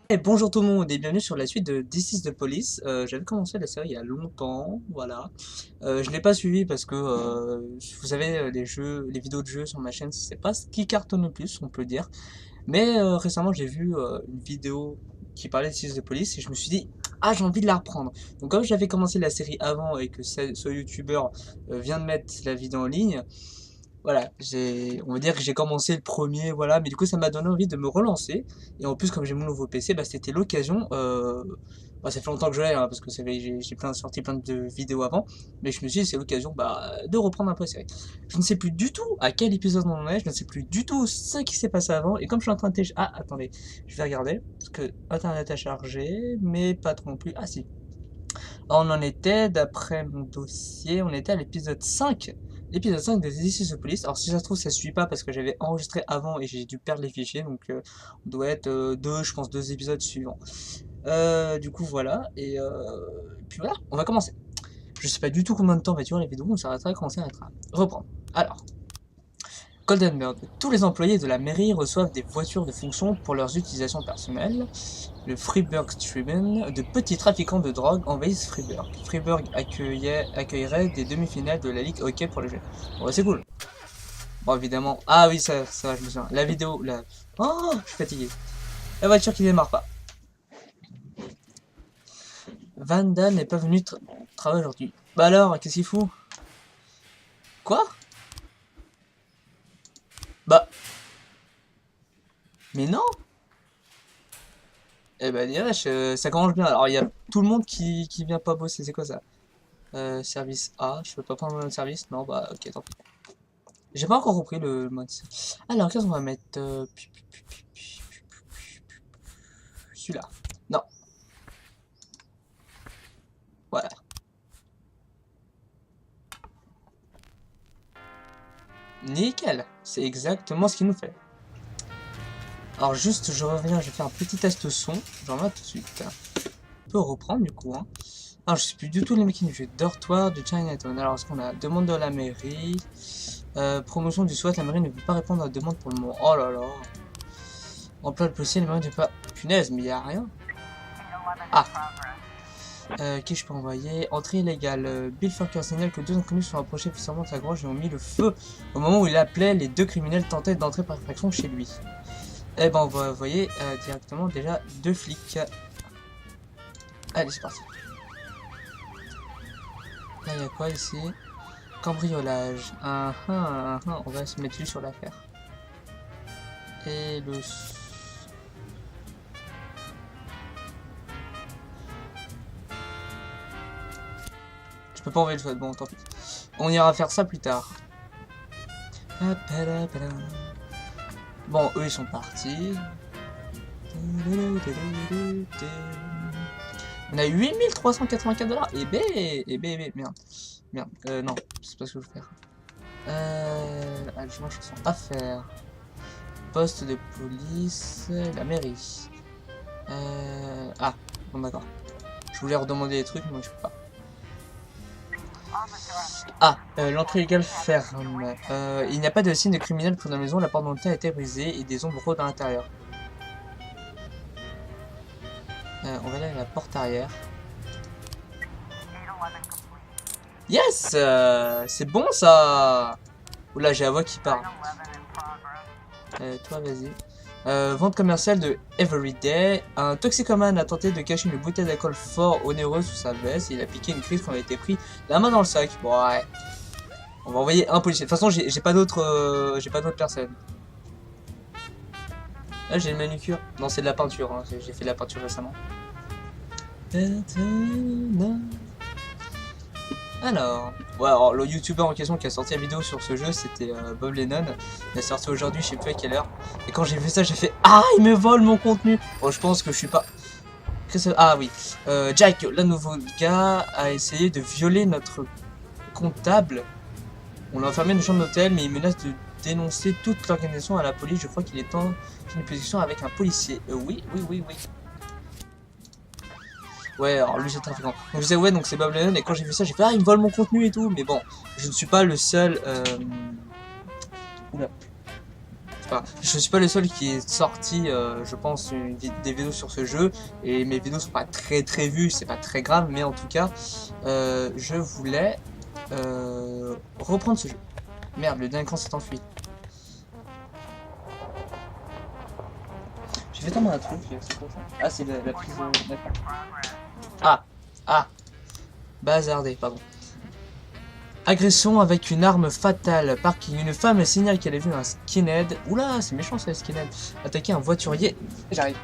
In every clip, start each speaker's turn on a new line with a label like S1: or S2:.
S1: Et bonjour tout le monde et bienvenue sur la suite de This is the Police. J'avais commencé la série il y a longtemps, voilà. Je l'ai pas suivi parce que vous savez les jeux, les vidéos de jeux sur ma chaîne, c'est pas ce qui cartonne le plus, on peut le dire. Mais récemment j'ai vu une vidéo qui parlait de This is the Police et je me suis dit ah j'ai envie de la reprendre. Donc comme j'avais commencé la série avant et que ce youtubeur vient de mettre la vidéo en ligne, voilà, on va dire que j'ai commencé le premier, voilà, mais du coup ça m'a donné envie de me relancer. Et en plus, comme j'ai mon nouveau PC, bah, c'était l'occasion. Bah, ça fait longtemps que je l'ai, hein, parce que j'ai sorti plein de vidéos avant, mais je me suis dit c'est l'occasion bah, de reprendre un peu la série. Je ne sais plus du tout à quel épisode on en est, je ne sais plus du tout ce qui s'est passé avant. Et comme je suis en train de télécharger, ah attendez, je vais regarder parce que internet a chargé, mais pas trop non plus. Ah si, on en était, d'après mon dossier, on était à l'épisode 5. L'épisode 5 de This is the Police. Alors si ça se trouve, ça suit pas parce que j'avais enregistré avant et j'ai dû perdre les fichiers. Donc on doit être je pense, deux épisodes suivants. Du coup, voilà. Et puis voilà, on va commencer. Je sais pas du tout combien de temps va durer la vidéo. On s'arrêtera quand on s'arrêtera. Reprendre. Alors. Goldenberg. Tous les employés de la mairie reçoivent des voitures de fonction pour leurs utilisations personnelles. Le Freeburg Tribune, de petits trafiquants de drogue envahissent Freeburg. Freeburg accueillerait des demi-finales de la Ligue Hockey pour les jeunes. Bon, bah, c'est cool. Bon, évidemment. Ah oui, ça va, je me souviens. La vidéo, la... Oh, je suis fatigué. La voiture qui démarre pas. Vanda n'est pas venu travailler aujourd'hui. Bah alors, qu'est-ce qu'il fout? Quoi? Bah, mais non. Eh ben, ça commence bien. Alors, il y a tout le monde qui vient pas bosser. C'est quoi ça? Service A. Je peux pas prendre le mode service? Non, bah, ok, tant pis. J'ai pas encore compris le mode. Alors, qu'est-ce qu'on va mettre? Celui-là. Non, voilà. Nickel. C'est exactement ce qu'il nous fait. Alors, juste, je reviens, je vais faire un petit test son. J'en vais tout de suite. On peut reprendre, du coup, hein. Alors, je sais plus du tout les mécaniques du jeu. Dortoir de Chinatown. Alors, est-ce qu'on a demande de la mairie? Promotion du SWAT, la mairie ne peut pas répondre à la demande pour le moment. Oh là là. Emploi de policier, la mairie ne peut pas. Punaise, mais y a rien. Ah. Qui je peux envoyer? Entrée illégale. Bill Farker signale que deux inconnus sont approchés puissamment de sa grange et ont mis le feu au moment où il appelait. Les deux criminels tentaient d'entrer par effraction chez lui. Eh ben, on va envoyer directement déjà deux flics. Allez, c'est parti. Là, il y a quoi ici? Cambriolage. On va se mettre lui sur l'affaire. Et le... Je peux pas envoyer le SWAT, bon, tant pis. On ira faire ça plus tard. Bon, eux, ils sont partis. On a 8384 $. Merde. Merde, non, c'est pas ce que je veux faire. Adjoint chanson affaires. Poste de police, la mairie. Ah, bon d'accord. Je voulais redemander des trucs, mais je peux pas. Ah, l'entrée illégale ferme. Il n'y a pas de signe de criminel pour la maison, la porte d'entrée a été brisée et des ombres rôdent à l'intérieur. On va aller à la porte arrière. Yes, c'est bon ça. Oula, j'ai la voix qui parle. Toi, vas-y. Vente commerciale de Everyday. Un toxicomane a tenté de cacher une bouteille d'alcool fort onéreux sous sa veste. Et il a piqué une crise quand il a été pris la main dans le sac. Bon, ouais. On va envoyer un policier. De toute façon, j'ai pas d'autres personnes. Là, j'ai une manucure. Non, c'est de la peinture. Hein. J'ai fait de la peinture récemment. Alors, ouais, alors, le youtubeur en question qui a sorti la vidéo sur ce jeu, c'était Bob Lennon. Il a sorti aujourd'hui, je sais plus à quelle heure. Et quand j'ai vu ça, j'ai fait ah, il me vole mon contenu. Bon, je pense que je suis pas. Ah oui, Jack, le nouveau gars, a essayé de violer notre comptable. On l'a enfermé dans une chambre d'hôtel, mais il menace de dénoncer toute l'organisation à la police. Je crois qu'il est temps d'une position avec un policier. Oui. Ouais, alors lui c'est trafiquant. Donc je disais ouais, donc c'est Bob Lennon, et quand j'ai vu ça, j'ai fait ah, il me vole mon contenu et tout. Mais bon, je ne suis pas le seul. Oula. Enfin, je suis pas le seul qui est sorti, je pense, des vidéos sur ce jeu, et mes vidéos sont pas très vues, c'est pas très grave, mais en tout cas, je voulais reprendre ce jeu. Merde, le délinquant s'est enfui. J'ai fait tellement un truc, c'est quoi ça? Ah, c'est la prise de... D'accord. Ah, ah, bazardé, pardon. Agression avec une arme fatale. Parking. Une femme signale qu'elle a vu un skinhead. Oula, c'est méchant ça, le skinhead. Attaquer un voiturier. J'arrive.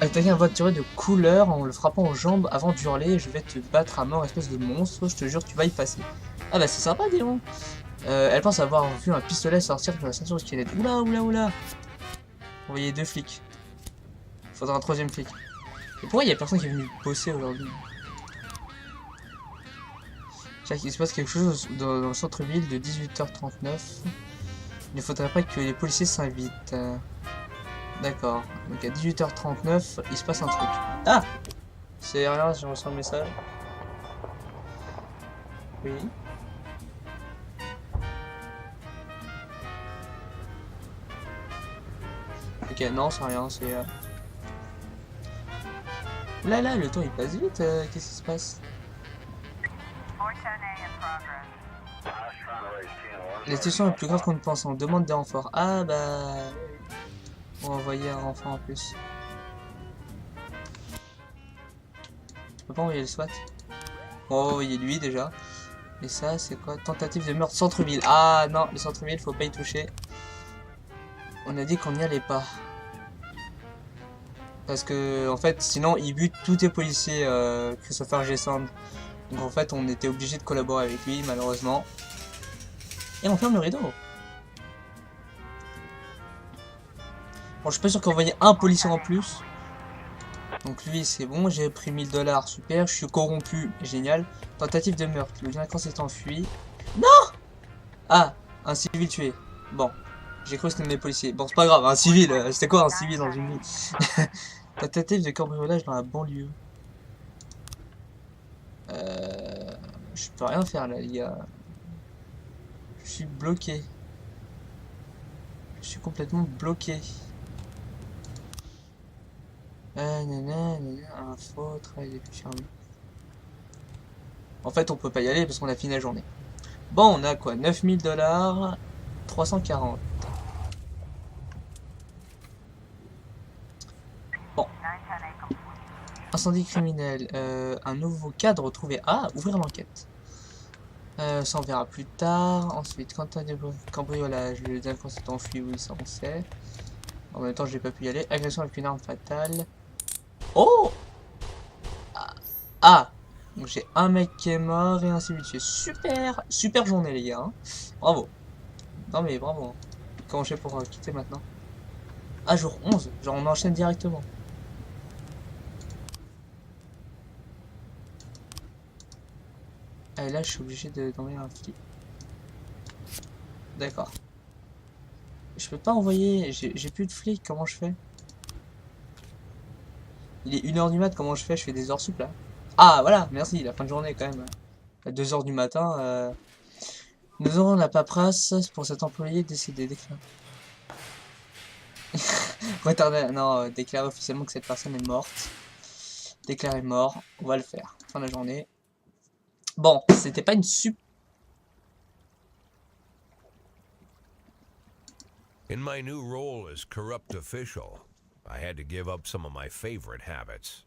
S1: Attaquer un voiturier de couleur en le frappant aux jambes avant d'hurler. Je vais te battre à mort, espèce de monstre. Je te jure, tu vas y passer. Ah bah c'est sympa, dis donc. Elle pense avoir vu un pistolet sortir de la ceinture du skinhead. Oula. Vous voyez 2 flics. Faudra un 3ème flic. Et pourquoi il y a personne qui est venu bosser aujourd'hui? Il se passe quelque chose dans le centre-ville de 18h39. Il ne faudrait pas que les policiers s'invitent. D'accord. Donc à 18h39, il se passe un truc. Ah! C'est rien, j'ai reçu un message. Oui. Ok, non, c'est rien, c'est... Là, le temps il passe vite, qu'est-ce qui se passe? La situation est plus grave qu'on ne pense, on demande des renforts. Ah bah... On va envoyer un renfort en plus. Je peux pas envoyer le SWAT? On va envoyer lui déjà. Et ça, c'est quoi? Tentative de meurtre centre-ville. Ah non, le centre-ville, faut pas y toucher. On a dit qu'on n'y allait pas. Parce que, en fait, sinon, il bute tous les policiers, Christopher G. Sand. Donc, en fait, on était obligé de collaborer avec lui, malheureusement. Et on ferme le rideau. Bon, je suis pas sûr qu'on voyait un policier en plus. Donc, lui, c'est bon. J'ai pris 1000 $. Super. Je suis corrompu. Génial. Tentative de meurtre. Le délinquant s'est enfui. Non! Ah, un civil tué. Bon. J'ai cru que c'était des policiers. Bon, c'est pas grave. Un civil. C'était quoi un civil dans une vie? Tentative de cambriolage dans la banlieue. Je peux rien faire là, les gars. Je suis bloqué. Je suis complètement bloqué. Info, travail fermé. En fait, on peut pas y aller parce qu'on a fini la journée. Bon, on a quoi? 9000 $, 340. Bon. Incendie criminel. Un nouveau cadre retrouvé. Ah, ouvrir l'enquête. Ça on verra plus tard. Ensuite, quentin de cambriolage. Le délinquant s'est enfui, oui, ça on sait. En même temps, j'ai pas pu y aller. Agression avec une arme fatale. Oh! Ah! Donc j'ai un mec qui est mort et un civil tué. Super journée les gars. Hein. Bravo. Non mais bravo. Hein. Comment je fais pour quitter maintenant? Ah, jour 11. Genre on enchaîne directement. Ah, et là je suis obligé d'envoyer un flic. D'accord. Je peux pas envoyer. J'ai plus de flics. Comment je fais? Il est 1h du mat. Comment je fais? Je fais des heures sup là. Ah voilà, merci. La fin de journée quand même. À 2h du matin. Nous aurons la paperasse pour cet employé décédé. Retardé, non, déclarer officiellement que cette personne est morte. Déclarer mort, on va le faire. Fin de la journée. Bon, c'était pas une super...
S2: In my new role as corrupt official, I had to give up some of my favorite habits.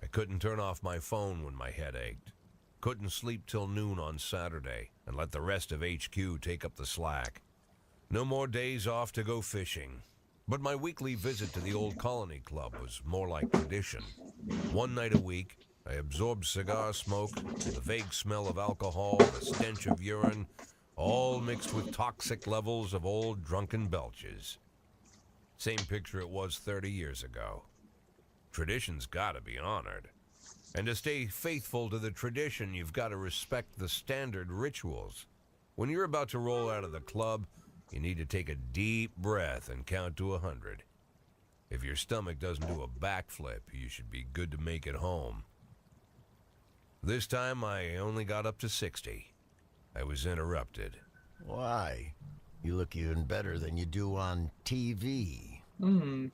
S2: I couldn't turn off my phone when my head ached. Couldn't sleep till noon on Saturday and let the rest of HQ take up the slack. No more days off to go fishing. But my weekly visit to the old Colony Club was more like tradition. One night a week, I absorbed cigar smoke, the vague smell of alcohol, the stench of urine, all mixed with toxic levels of old drunken belches. Same picture it was 30 years ago. Tradition's gotta be honored. And to stay faithful to the tradition, you've got to respect the standard rituals. When you're about to roll out of the club, you need to take a deep breath and count to 100. If your stomach doesn't do a backflip, you should be good to make it home. This time I only got up to 60. I was interrupted.
S3: Why? You look even better than you do on TV.
S1: Hmm.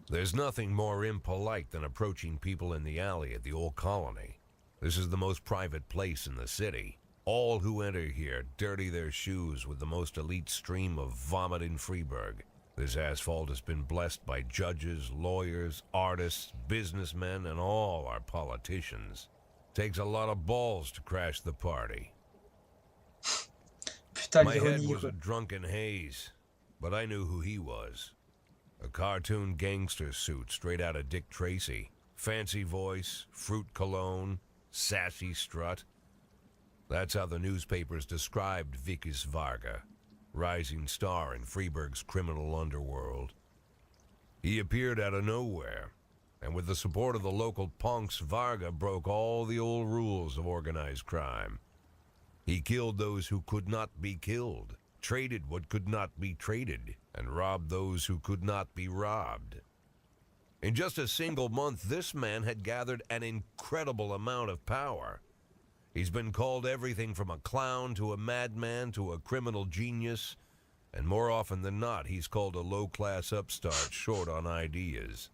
S2: There's nothing more impolite than approaching people in the alley at the old colony. This is the most private place in the city. All who enter here dirty their shoes with the most elite stream of vomit in Freeburg. This asphalt has been blessed by judges, lawyers, artists, businessmen, and all our politicians. Takes a lot of balls to crash the party.
S1: Putain,
S2: My head
S1: l'ironie,
S2: was
S1: quoi.
S2: a drunken haze, but I knew who he was. A cartoon gangster suit straight out of Dick Tracy. Fancy voice, fruit cologne, sassy strut. That's how the newspapers described Vikas Varga, rising star in Freeburg's criminal underworld. He appeared out of nowhere, and with the support of the local punks, Varga broke all the old rules of organized crime. He killed those who could not be killed, traded what could not be traded, and robbed those who could not be robbed. In just a single month, this man had gathered an incredible amount of power. He's been called everything from a clown to a madman to a criminal genius, and more often than not, he's called a low-class upstart short on ideas.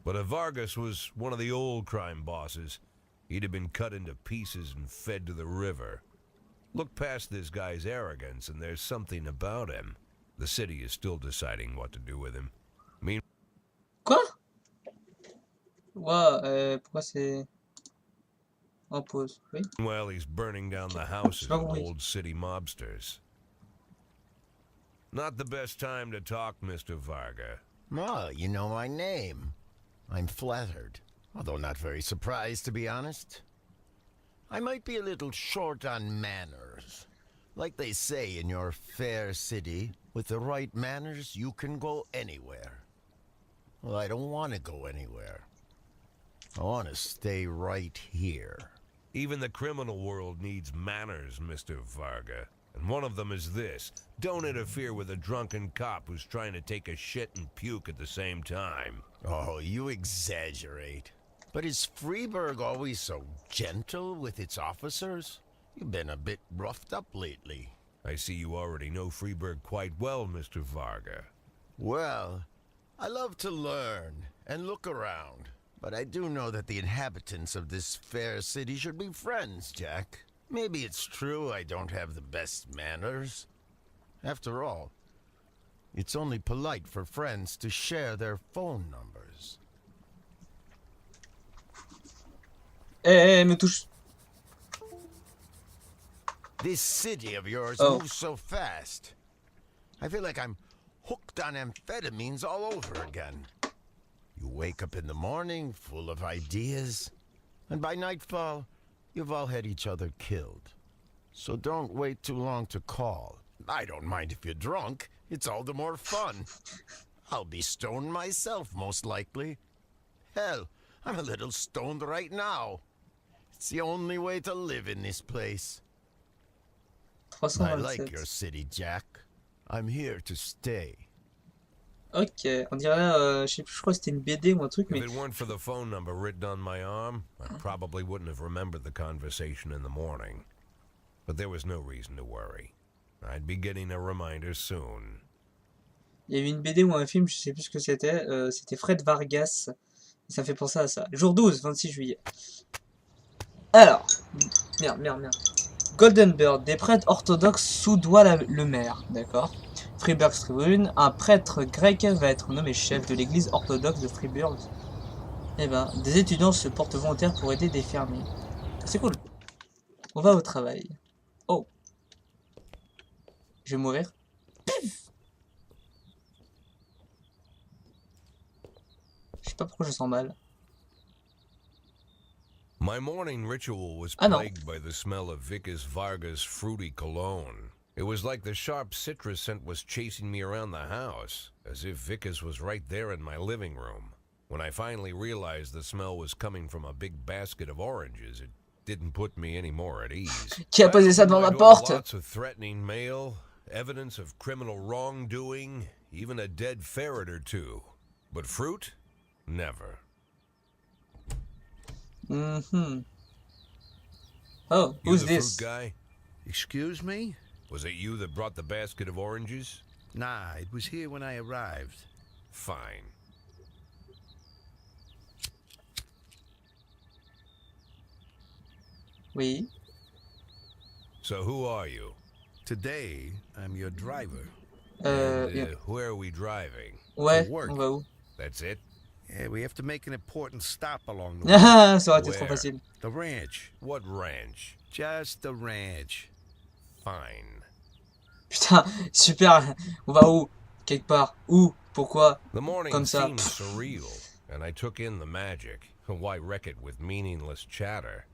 S2: But if Vargas was one of the old crime bosses, he'd have been cut into pieces and fed to the river. Look past this guy's arrogance, and there's something about him. The city is still deciding what to do with him.
S1: Quoi? Ouah, pourquoi c'est en pause? Oui.
S2: Meanwhile, he's burning down the houses
S1: pas
S2: of
S1: compris.
S2: old city mobsters. Not the best time to talk, Mr. Varga.
S3: Ah, you know my name. I'm flattered, although not very surprised, to be honest. I might be a little short on manners. Like they say in your fair city, with the right manners, you can go anywhere. Well, I don't want to go anywhere. I want to stay right here.
S2: Even the criminal world needs manners, Mr. Varga. And one of them is this. Don't interfere with a drunken cop who's trying to take a shit and puke at the same time.
S3: Oh, you exaggerate. But is Freeburg always so gentle with its officers? You've been a bit roughed up lately.
S2: I see you already know Freeburg quite well, Mr. Varga.
S3: Well, I love to learn and look around. But I do know that the inhabitants of this fair city should be friends, Jack. Maybe it's true I don't have the best manners. After all, it's only polite for friends to share their phone numbers.
S1: Me touche.
S3: This city of yours
S1: Oh.
S3: moves so fast. I feel like I'm hooked on amphetamines all over again. You wake up in the morning full of ideas, and by nightfall, you've all had each other killed. So don't wait too long to call. I don't mind if you're drunk. It's all the more fun. I'll be stoned myself, most likely. Hell, I'm a little stoned right now. It's the only way to live in this place. I like your
S1: 327.
S3: city, Jack. I'm here to stay.
S1: Ok, on dirait, je sais plus, je crois que c'était une BD ou un truc,
S2: If
S1: mais
S2: it weren't for the phone number written on my arm, I probably wouldn't have remembered the conversation in the morning. But there was no reason to worry. I'd be getting a reminder soon.
S1: il y a eu une BD ou un film, je sais plus ce que c'était Fred Vargas, et ça me fait penser à ça. Jour 12, 26 juillet. Alors, merde. Golden Bird, des prêtres orthodoxes soudoient le maire, d'accord. Freeburg Tribune, un prêtre grec va être nommé chef de l'église orthodoxe de Freeburg. Eh ben, des étudiants se portent volontaires pour aider des fermiers. C'est cool. On va au travail. Oh. Je vais mourir. Je sais pas pourquoi je sens mal.
S2: My morning ritual was
S1: Ah, no.
S2: plagued by the smell of Vikas Varga's fruity cologne. It was like the sharp citrus scent was chasing me around the house, as if Vikas was right there in my living room. When I finally realized the smell was coming from a big basket of oranges, it didn't put me any more at ease.
S1: Qui a posé ça devant
S2: I
S1: ma
S2: got
S1: porte?
S2: Lots of threatening mail, evidence of criminal wrongdoing, even a dead ferret or two. But fruit? Never.
S1: Mhm. Oh,
S2: You
S1: who's
S2: the
S1: this?
S2: fruit guy?
S4: Excuse me?
S2: Was it you that brought the basket of oranges?
S3: Nah, it was here when I arrived.
S2: Fine.
S1: Oui.
S2: So who are you?
S3: Today, I'm your driver.
S2: And where are we driving?
S1: Ouais,
S3: work.
S1: on va où?
S2: That's it?
S3: Yeah, we have to make an important stop along the way.
S1: Ah, ça aurait été trop
S2: Where?
S1: facile.
S3: The ranch.
S2: What ranch?
S3: Just the ranch.
S2: Fine.
S1: Putain, super. On va où? Quelque part. Où? Pourquoi?
S2: The morning
S1: Comme ça.
S2: seemed surreal, and I took in the magic. Why wreck it with meaningless chatter?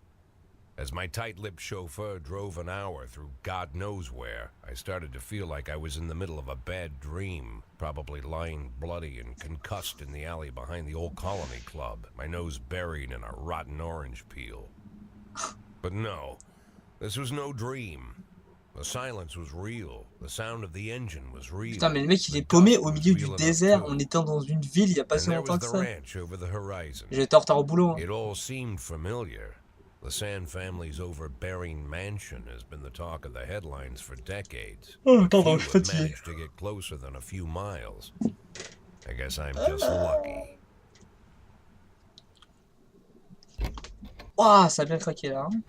S2: As my tight-lipped chauffeur drove an hour through God knows where, I started to feel like I was in the middle of a bad dream, probably lying bloody and concussed in the alley behind the old Colony Club, my nose buried in a rotten orange peel. But no, this was no dream. The silence was real. The sound of the engine was real.
S1: Putain, mais le mec, il
S2: The
S1: est paumé
S2: dust
S1: au
S2: was
S1: milieu du
S2: real enough,
S1: désert
S2: too.
S1: en étant dans une ville il y a pas
S2: And
S1: si
S2: there
S1: longtemps
S2: was
S1: que
S2: the
S1: ça.
S2: ranch over the horizon.
S1: J'étais en retard au boulot. Hein.
S2: It all seemed familiar. The Sand family's overbearing mansion has been the talk of the headlines for decades.
S1: Oh,
S2: But
S1: pardon,
S2: few
S1: je suis
S2: have
S1: fatigué.
S2: managed to get closer than a few miles. I guess I'm just lucky.
S1: Ouah, ça a bien craqué là. Hein.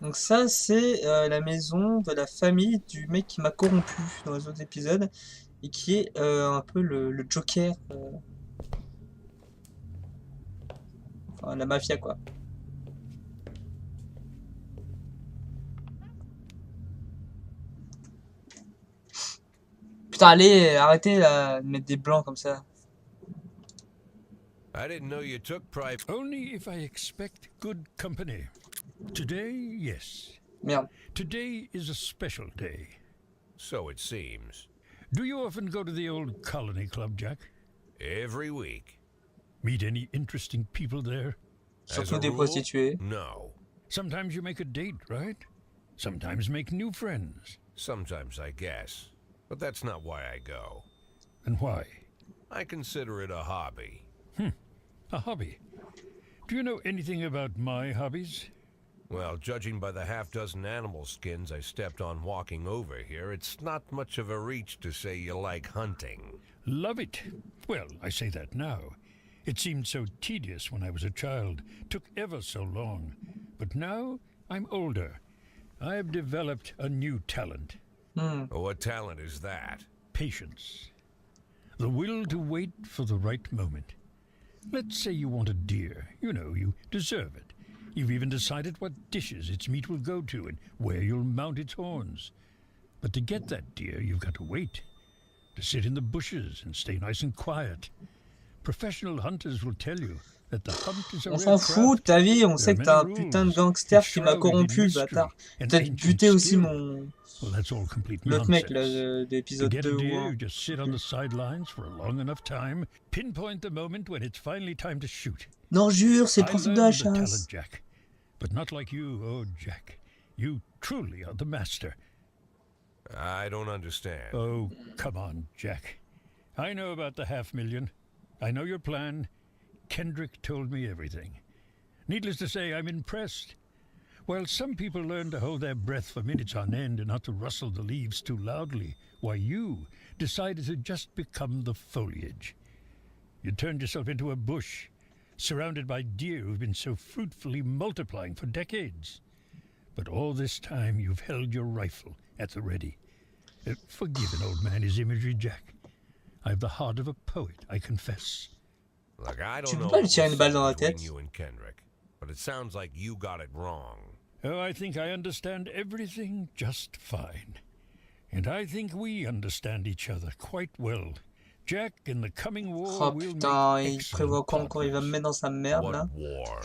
S1: Donc ça, c'est la maison de la famille du mec qui m'a corrompu dans les autres épisodes et qui est un peu le Joker, enfin la mafia quoi. Putain, allez, arrêtez là, de mettre des blancs comme ça.
S2: I didn't know you took private.
S4: Only if I expect good company. Today, yes.
S1: Merde.
S4: Today is a special day.
S2: So it seems.
S4: Do you often go to the old Colony Club, Jack?
S2: Every week.
S4: Meet any interesting people there?
S2: As
S1: Surtout
S2: a
S1: des
S2: rule,
S1: prostituées.
S2: no.
S4: Sometimes you make a date, right? Sometimes make new friends.
S2: Sometimes, I guess. But that's not why I go.
S4: And why?
S2: I consider it a hobby.
S4: A hobby. Do you know anything about my hobbies?
S2: Well, judging by the half-dozen animal skins I stepped on walking over here, it's not much of a reach to say you like hunting.
S4: Love it. Well, I say that now. It seemed so tedious when I was a child, took ever so long. But now I'm older. I've developed a new talent.
S2: What talent is that?
S4: Patience. The will to wait for the right moment. Let's say you want a deer. You know, you deserve it. You've even decided what dishes its meat will go to and where you'll mount its horns. But to get that deer, you've got to wait. To sit in the bushes and stay nice and quiet. Professional hunters will tell you that the hunt is a
S1: On
S4: rare
S1: s'en fout de
S4: craft.
S1: ta vie, on
S4: There
S1: sait
S4: are
S1: que t'as un
S4: many
S1: putain de
S4: rules,
S1: gangster qui m'a
S4: enshrouded in
S1: corrompu,
S4: mystery
S1: bâtard.
S4: and
S1: Peut-être
S4: ancient
S1: buté aussi
S4: skill.
S1: mon...
S4: Well, that's all complete
S1: l'autre mec là,
S4: nonsense.
S1: de
S4: To
S1: l'épisode
S4: get
S1: 2
S4: a
S1: ou
S4: deer,
S1: 1.
S4: you just sit on the sidelines for a long enough time, pinpoint the moment when it's finally time to shoot.
S1: Non, jure, c'est le
S4: I
S1: principe de la
S4: learned the
S1: chasse.
S4: talent, Jack, but not like you, oh Jack. You truly are the master.
S2: I don't understand.
S4: Oh, come on, Jack. I know about the 500,000. I know your plan. Kendrick told me everything. Needless to say, I'm impressed. While some people learn to hold their breath for minutes on end and not to rustle the leaves too loudly, why you decided to just become the foliage. You turned yourself into a bush, surrounded by deer who've been so fruitfully multiplying for decades. But all this time you've held your rifle at the ready. Forgive an old man his imagery, Jack. I've the heart of a poet, I confess.
S2: Look, I
S1: Tu
S2: don't
S1: peux
S2: know
S1: pas lui
S2: what
S1: tirer
S2: was
S1: une balle
S2: said
S1: dans la
S2: between
S1: tête?
S2: you and Kendrick, but it sounds like you got it wrong.
S4: Oh, I think I understand everything just fine. And I think we understand each other quite well. Jack, in the coming war,
S1: Oh
S4: we'll
S1: putain,
S4: make
S1: il
S4: excellent
S1: prévoit quand encore il va me
S4: partners.
S1: mettre dans sa merde là.
S2: What war?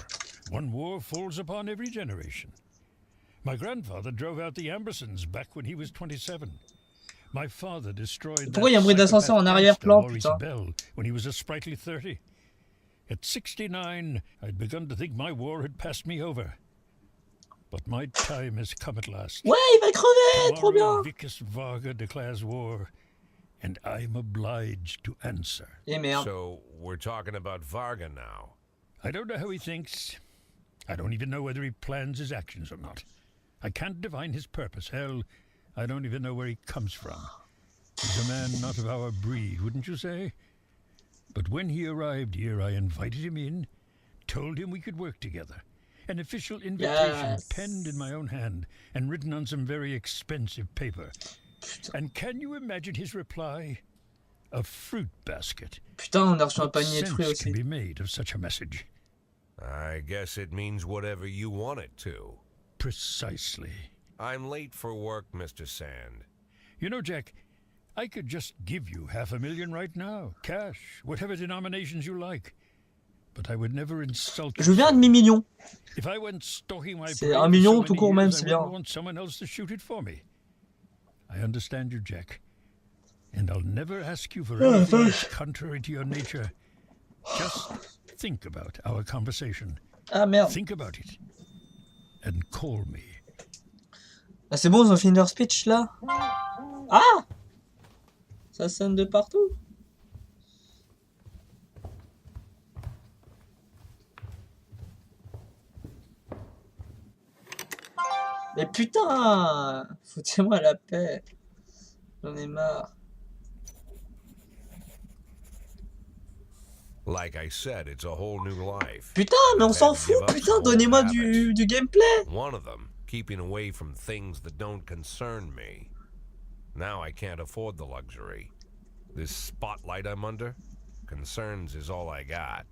S4: One war falls upon every generation. My grandfather drove out the Ambersons back when he was 27. My father destroyed
S1: Pourquoi il y a un bruit d'ascenseur en arrière-plan,
S4: Maurice
S1: putain?
S4: Bell when he was a sprightly 30. At 69, I'd begun to think my war had passed me over. But my time has come at last.
S1: Ouais, il va crever, trop
S4: Tomorrow,
S1: bien.
S4: Vicus Varga declares war, and I'm obliged to answer.
S1: Eh merde.
S2: So we're talking about Varga now.
S4: I don't know how he thinks. I don't even know whether he plans his actions or not. I can't divine his purpose. Hell, I don't even know where he comes from. He's a man not of our breed, wouldn't you say? But when he arrived here, I invited him in, told him we could work together. An official invitation penned in my own hand and written on some very expensive paper.
S1: Putain,
S4: And can you imagine his reply? A fruit basket.
S1: putain, on a reçu un
S4: What
S1: panier de fruits
S4: sense can
S1: aussi.
S4: be made of such a message?
S2: I guess it means whatever you want it to.
S4: Precisely.
S2: I'm late for work, Mr. Sand.
S4: You know, Jack, I could just give you $500,000 right now. Cash, whatever denominations you like. But I would never insult you.
S1: Je veux un demi-million.
S4: If I went stalking my
S1: C'est
S4: prey
S1: 1
S4: for
S1: million
S4: so
S1: tout
S4: many
S1: court même,
S4: years,
S1: c'est
S4: I
S1: bien.
S4: wouldn't want someone else to shoot it for me. I understand you, Jack. And I'll never ask you for anything that's contrary to your nature. Just think about our conversation.
S1: Ah merde.
S4: Think about it. And call me.
S1: Ah, c'est bon, ils ont fini leur speech là. Ah! Ça sonne de partout. Mais putain! Foutez-moi la paix. J'en ai marre.
S2: Like I said, it's a whole new life.
S1: Putain, mais on s'en fout, putain, donnez-moi du gameplay.
S2: One of them, keeping away from things that don't concern me. Now I can't afford the luxury. This spotlight I'm under, concerns is all I got.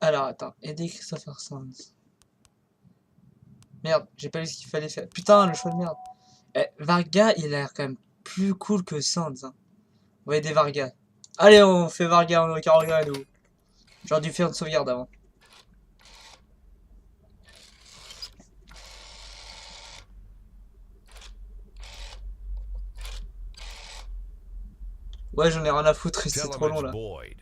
S1: Alors, attends, aider Christopher Sands. Merde, j'ai pas vu ce qu'il fallait faire. Putain, le choix de merde. Eh, Varga, il a l'air quand même plus cool que Sands. Hein. On va aider Varga. Allez, on fait Varga en Varga, nous. J'aurais dû faire une sauvegarde avant. Ouais, j'en ai rien à foutre, c'est
S2: Tell
S1: trop
S2: him
S1: long
S2: it's
S1: là.
S2: Boyd.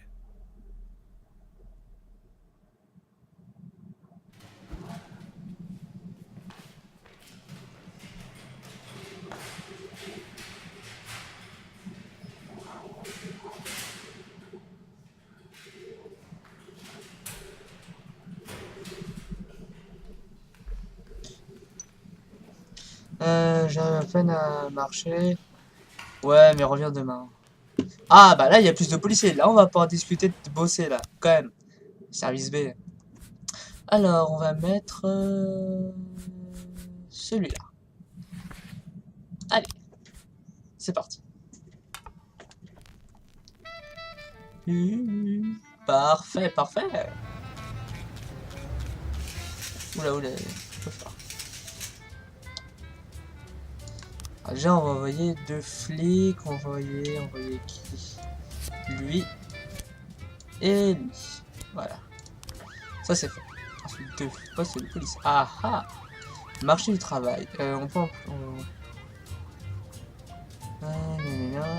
S1: J'arrive à peine à marcher. Ouais, mais reviens demain. Ah, bah là, il y a plus de policiers. Là, on va pouvoir discuter de bosser, là. Quand même. Service B. Alors, on va mettre... celui-là. Allez. C'est parti. Parfait, parfait. Oula, oula. Je peux faire. Ah, déjà, on va envoyer 2 flics. On va envoyer qui? Lui. Et lui. Voilà. Ça, c'est fait. Ensuite, 2 postes de police. Ah ah! Marché du travail. On peut...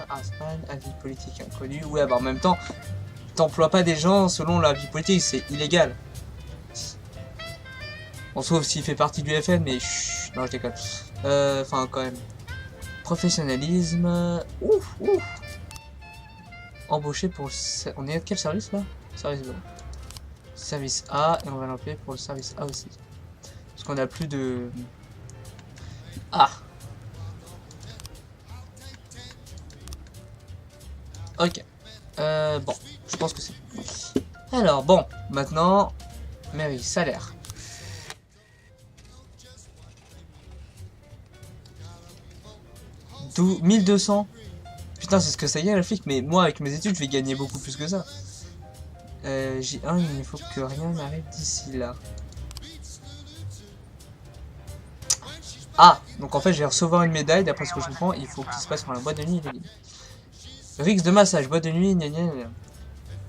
S1: Aspan, avis politique inconnu. Ouais, bah en même temps, t'emploies pas des gens selon la vie politique, c'est illégal. Bon, sauf s'il fait partie du FN, mais chut, non, je déconne. Enfin, quand même. Professionnalisme. Ouf, ouf. Embauché pour le... On est à quel service là? Service B. Service A, et on va l'employer pour le service A aussi. Parce qu'on a plus de... Ah! Ok. Bon, je pense que c'est... Alors, bon, maintenant... Mary, salaire. 1200. Putain, c'est ce que ça y est, la flic, mais moi, avec mes études, je vais gagner beaucoup plus que ça. J1, il ne faut que rien n'arrive d'ici là. Ah, donc en fait, je vais recevoir une médaille, d'après ce que je comprends, il faut qu'il se passe dans la boîte de nuit. Rix de massage, boîte de nuit, gna gna gna.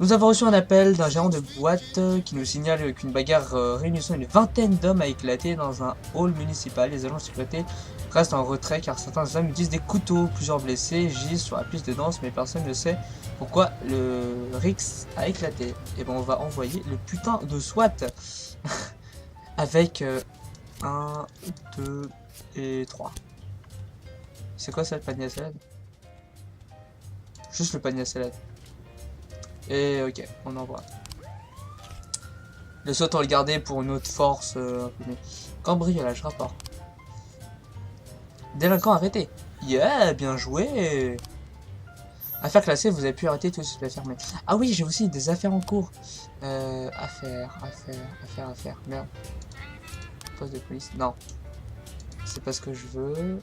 S1: Nous avons reçu un appel d'un gérant de boîte qui nous signale qu'une bagarre réunissant une vingtaine d'hommes a éclaté dans un hall municipal. Les agents de sécurité restent en retrait car certains hommes utilisent des couteaux. Plusieurs blessés gisent sur la piste de danse, mais personne ne sait pourquoi le Rix a éclaté. Et ben on va envoyer le putain de SWAT avec 1, 2 et 3. C'est quoi ça, le panier à salade? Juste le panier à salade. Et ok, on envoie. Le saut, on le gardait pour une autre force. Un peu mieux. Cambriolage, rapport. Délinquant arrêté. Yeah, bien joué. Affaire classée, vous avez pu arrêter tout ce que fermé. Ah oui, j'ai aussi des affaires en cours. Affaires. Merde. Poste de police. Non. C'est pas ce que je veux.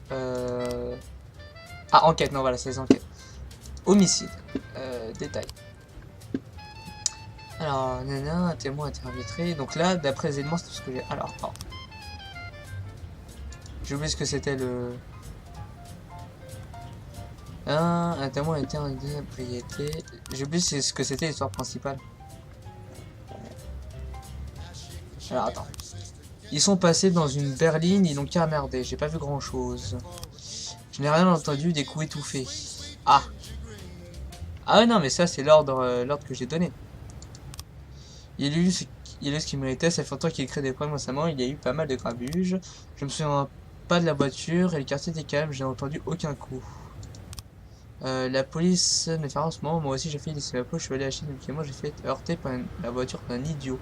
S1: Ah, enquête. Non, voilà, c'est les enquêtes. Homicide. Détail. Alors, nana, un témoin a été arbitré. Donc là, d'après les éléments, c'est tout ce que j'ai. Alors, oh. J'ai oublié ce que c'était le... un témoin a été en propriété. J'ai oublié ce que c'était l'histoire principale. Alors, attends. Ils sont passés dans une berline, ils n'ont qu'à merder. J'ai pas vu grand chose. Je n'ai rien entendu, des coups étouffés. Ah. Ah ouais, non, mais ça, c'est l'ordre que j'ai donné. Il a eu ce qu'il méritait, ça fait longtemps qu'il crée des problèmes récemment, il y a eu pas mal de grabuges. Je me souviens pas de la voiture et le quartier était calme, j'ai entendu aucun coup. La police ne fait rien en ce moment, moi aussi j'ai fait laisser ma peau, je suis allé acheter des médicaments, j'ai fait heurter par la voiture d'un idiot.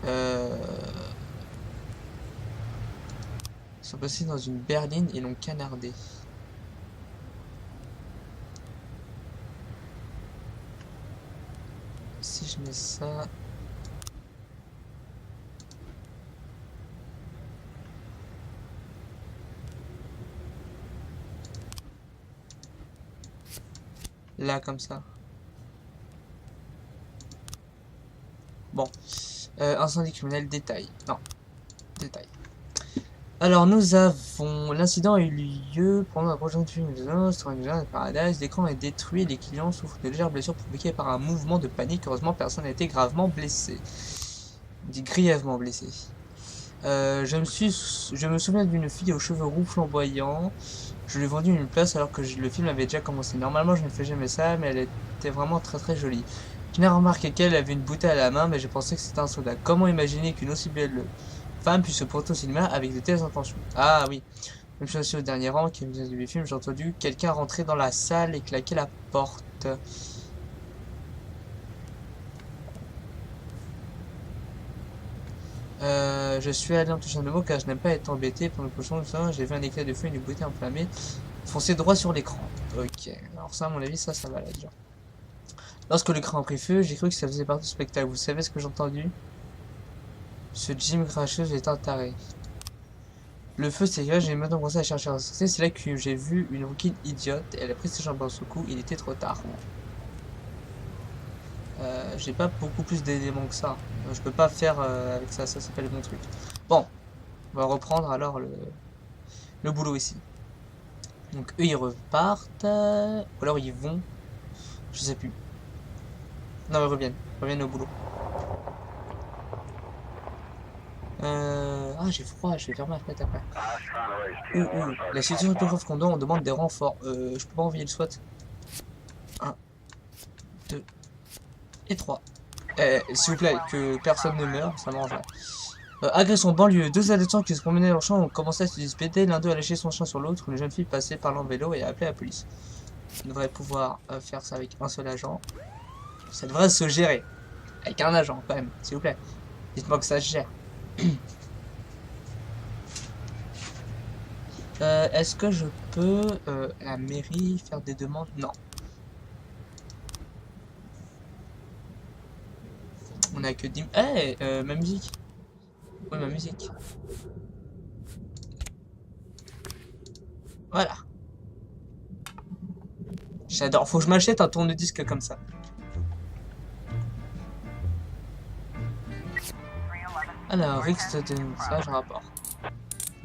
S1: Ils sont passés dans une berline et l'ont canardé. Si je mets ça... Là, comme ça. Bon. Incendie criminel, détail. Non. Détail. Alors, nous avons... L'incident a eu lieu pendant la prochaine film sur une Paradise. L'écran est détruit et les clients souffrent de légères blessures provoquées par un mouvement de panique. Heureusement, personne n'a été gravement blessé. On dit grièvement blessé. Je me souviens d'une fille aux cheveux roux flamboyants. Je lui ai vendu une place alors que le film avait déjà commencé. Normalement, je ne fais jamais ça, mais elle était vraiment très très jolie. Je n'ai remarqué qu'elle avait une bouteille à la main, mais je pensais que c'était un soldat. Comment imaginer qu'une aussi belle femme puisse se porter au cinéma avec de telles intentions? Ah oui. Même chose au dernier rang qui me disait du film, j'ai entendu quelqu'un rentrer dans la salle et claquer la porte. Je suis allé en touchant de mots car je n'aime pas être embêté pendant le prochain temps. J'ai vu un éclat de feu et une bouteille enflammée foncer droit sur l'écran. Ok, alors ça à mon avis ça va là déjà. Lorsque l'écran a pris feu, j'ai cru que ça faisait partie du spectacle. Vous savez ce que j'ai entendu? Ce Jim Crasheuse est un taré. Le feu s'est là, j'ai maintenant commencé à chercher un succès. C'est là que j'ai vu une rouquine idiote. Elle a pris ses jambes dans son cou, il était trop tard. J'ai pas beaucoup plus d'éléments que ça. Je peux pas faire avec ça, ça c'est pas le bon truc. Bon, on va reprendre alors le boulot ici. Donc eux ils repartent, ou alors ils vont, je sais plus. Non, ils reviennent au boulot. Ah j'ai froid, je vais fermer la fenêtre après. La situation est plus grave qu'on on demande des renforts. Je peux pas envoyer le SWAT. 1, 2 et 3. S'il vous plaît, que personne ne meure, ça m'arrangerait. Agression banlieue. Deux adolescents qui se promenaient dans le champ ont commencé à se disputer. L'un d'eux a lâché son chien sur l'autre. Une jeune fille passait par en vélo et a appelé la police. On devrait pouvoir faire ça avec un seul agent. Ça devrait se gérer. Avec un agent, quand même, s'il vous plaît. Dites-moi que ça se gère. Est-ce que je peux, à la mairie, faire des demandes? Non. On a que 10... ma musique. Oui, ma musique. Voilà. J'adore. Faut que je m'achète un tourne-disque comme ça. Alors, Rix de message rapport.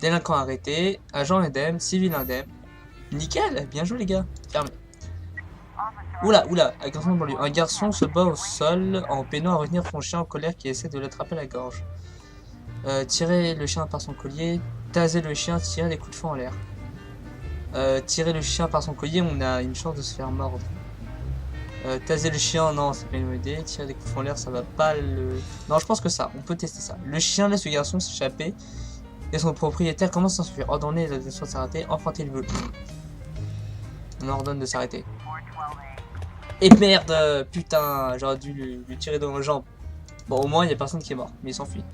S1: Délinquant arrêté, agent indemne, civil indemne. Nickel, bien joué les gars. Fermé. Oula, agression de banlieue. Un garçon se bat au sol en peinant à retenir son chien en colère qui essaie de l'attraper à la gorge. Tirer le chien par son collier, taser le chien, tirer des coups de feu en l'air. Tirer le chien par son collier, on a une chance de se faire mordre. Taser le chien, non, c'est pas une idée. Tirer des coups de feu en l'air, ça va pas le... Non, je pense que ça, on peut tester ça. Le chien laisse le garçon s'échapper et son propriétaire commence à s'enfuir. Ordonner les adolescents de s'arrêter, emprunter le vol. On ordonne de s'arrêter. Et merde, putain, j'aurais dû lui tirer dans les jambes. Bon, au moins, il n'y a personne qui est mort, mais il s'enfuit.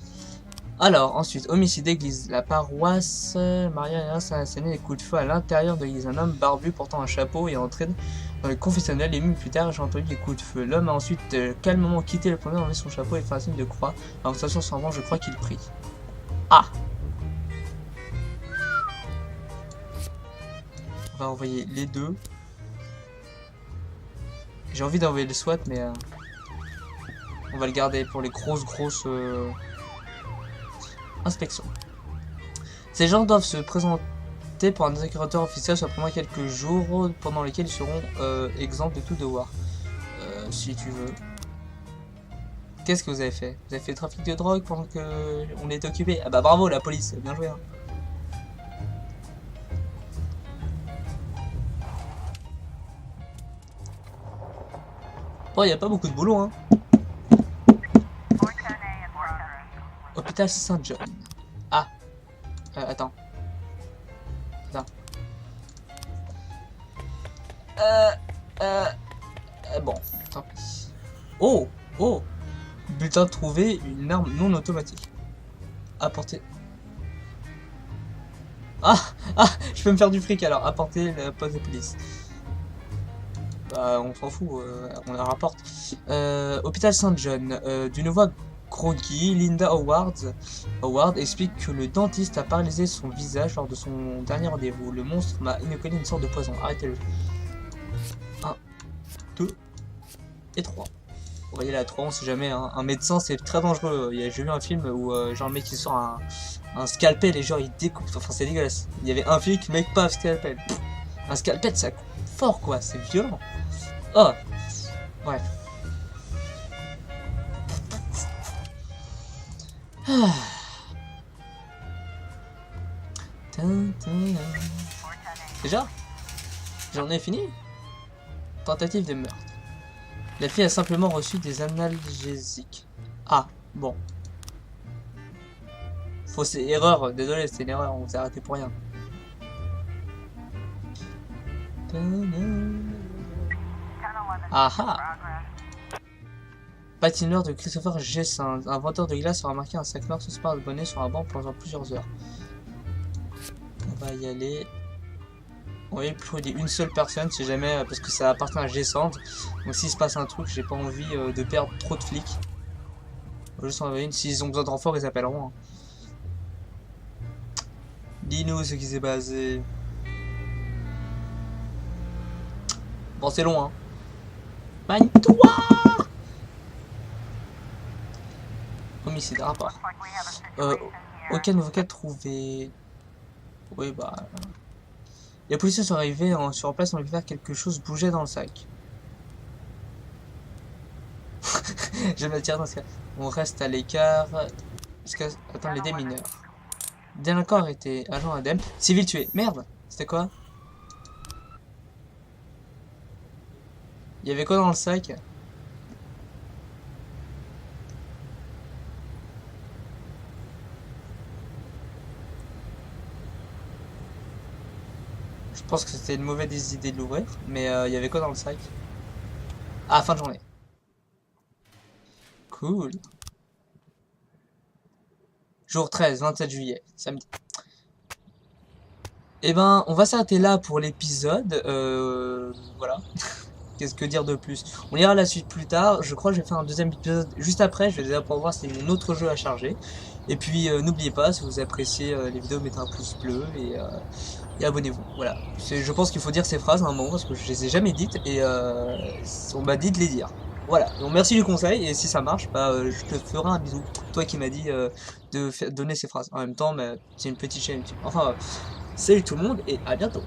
S1: Alors, ensuite, homicide d'église. La paroisse Maria a asséné des coups de feu à l'intérieur de l'église. Un homme barbu portant un chapeau est entré dans le confessionnal et minutes plus tard, j'ai entendu des coups de feu. L'homme a ensuite calmement quitté le premier, enlevé son chapeau et fait un signe de croix. En station sans vent, je crois qu'il prie. Ah! On va envoyer les deux. J'ai envie d'envoyer le SWAT, mais on va le garder pour les grosses inspections. Ces gens doivent se présenter pour un décorateur officiel soit pendant quelques jours pendant lesquels ils seront exempts de tout devoir. Si tu veux. Qu'est-ce que vous avez fait? Vous avez fait le trafic de drogue pendant que on était occupé? Ah bah bravo la police, bien joué hein. Bon, il n'y a pas beaucoup de boulot hein. Hôpital Saint-John. Ah. Attends. Bon, tant pis. Oh. Bulletin trouvé, une arme non automatique. Apporter. Ah, je peux me faire du fric alors. Apporter la poste de police. Bah, on s'en fout, on la rapporte. Hôpital Saint-John. D'une voix groggy, Linda Howard explique que le dentiste a paralysé son visage lors de son dernier rendez-vous. Le monstre m'a inoculé une sorte de poison. Arrêtez-le. 1, 2 et 3. Vous voyez là, 3, on sait jamais. Hein. Un médecin, c'est très dangereux. J'ai vu un film où genre le mec il sort un scalpel et genre il découpe. Enfin, c'est dégueulasse. Il y avait un flic, mec, pas scalpel. Pff, un scalpel, ça coupe fort quoi. C'est violent. Oh, bref. Ah. Déjà? J'en ai fini? Tentative de meurtre. La fille a simplement reçu des analgésiques. Ah, bon. Fausse erreur, désolé, c'est une erreur, on s'est arrêté pour rien. Ah ah! Patineur de Christopher Gessin, inventeur de glace, a remarqué un sac noir suspend de bonnet sur un banc pendant plusieurs heures. On va y aller. On va y trouver une seule personne, si jamais, parce que ça appartient à Gessin. Donc s'il se passe un truc, j'ai pas envie de perdre trop de flics. On va juste en envoyer une. S'ils ont besoin de renfort, ils appelleront. Hein. Dis-nous ce qui s'est passé. Bon, c'est long, hein. Magne-toi! Homicide, rapport. Aucun avocat trouvé. Oui, bah. Les policiers sont arrivés sur place, on a vu faire quelque chose bouger dans le sac. Je vais me tirer dans ce cas. On reste à l'écart. Jusqu'à attendre les démineurs. Délinquant arrêté. Agent indemne. Civil tué. Merde! C'était quoi? Il y avait quoi dans le sac? Je pense que c'était une mauvaise idée de l'ouvrir, mais il y avait quoi dans le sac? Ah, fin de journée. Cool. Jour 13, 27 juillet, samedi. Eh ben, on va s'arrêter là pour l'épisode. Voilà. Qu'est-ce que dire de plus? On ira la suite plus tard. Je crois que je vais faire un deuxième épisode juste après. Je vais déjà pour voir si c'est un autre jeu à charger. Et puis, n'oubliez pas, si vous appréciez les vidéos, mettez un pouce bleu et abonnez-vous. Voilà. Je pense qu'il faut dire ces phrases à un moment parce que je les ai jamais dites et on m'a dit de les dire. Voilà. Donc merci du conseil et si ça marche, bah, je te ferai un bisou. Toi qui m'as dit de donner ces phrases. En même temps, bah, c'est une petite chaîne YouTube. Enfin, salut tout le monde et à bientôt.